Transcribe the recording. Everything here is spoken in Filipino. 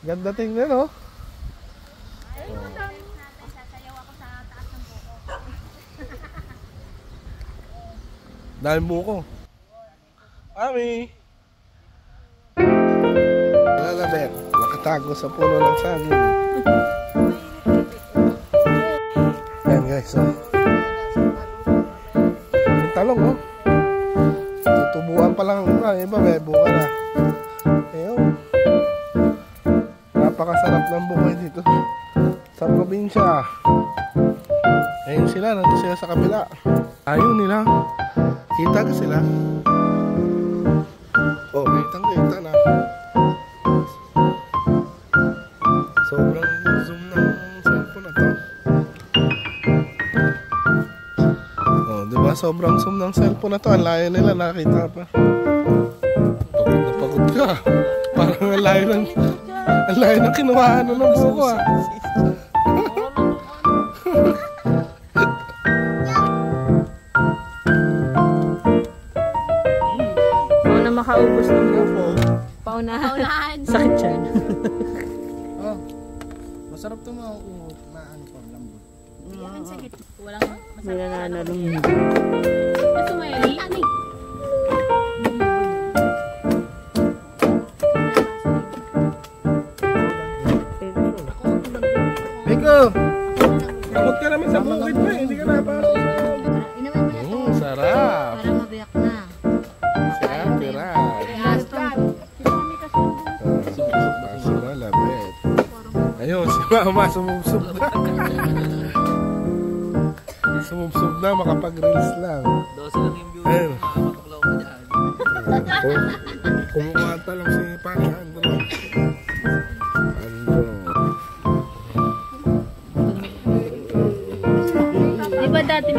Ganda tingnan, oh. Sasayaw ako sa taas ng buko. Dahil buko. Ami! Lalabet, nakatago sa puno ng saging. Ayan guys, oh. Yung talong, oh. Tutubuan pa lang ang iba, may buka na. Ayun. Napakasarap ng bukoy dito sa probinsya. Ayun sila, nandun sila sa kabila. Ayun nila. Kita ka sila. Oh, kitang-kita na. Sobrang zoom ng cellphone na to. Oh, diba? Sobrang zoom ng cellphone na to. Ang layo nila, nakita pa. Pagod na pagod ka. Parang ang layo ng kinuhaan ng buko, ah. Pauna makaubos ng buko. Paunahan. Sakit siya. Oh, masarap ito mauuot na ano pa, lambot. Yan, sakit. Walang May nananalong. Gusto mo yun? Ani. Biko! Takot ka naman sa bukid pa, hindi ka napasok. Inaman mo na ito. Sarap! Para mabiyak na. Sarap, tira. Labet. Ayun, si Mama sumubsob na. Sumubsob na, makapag-reels lang. 12 lang yung view. Ayun. Makapaklaw ka dyan. Kumukanta lang si Pani Andro. Di ba dati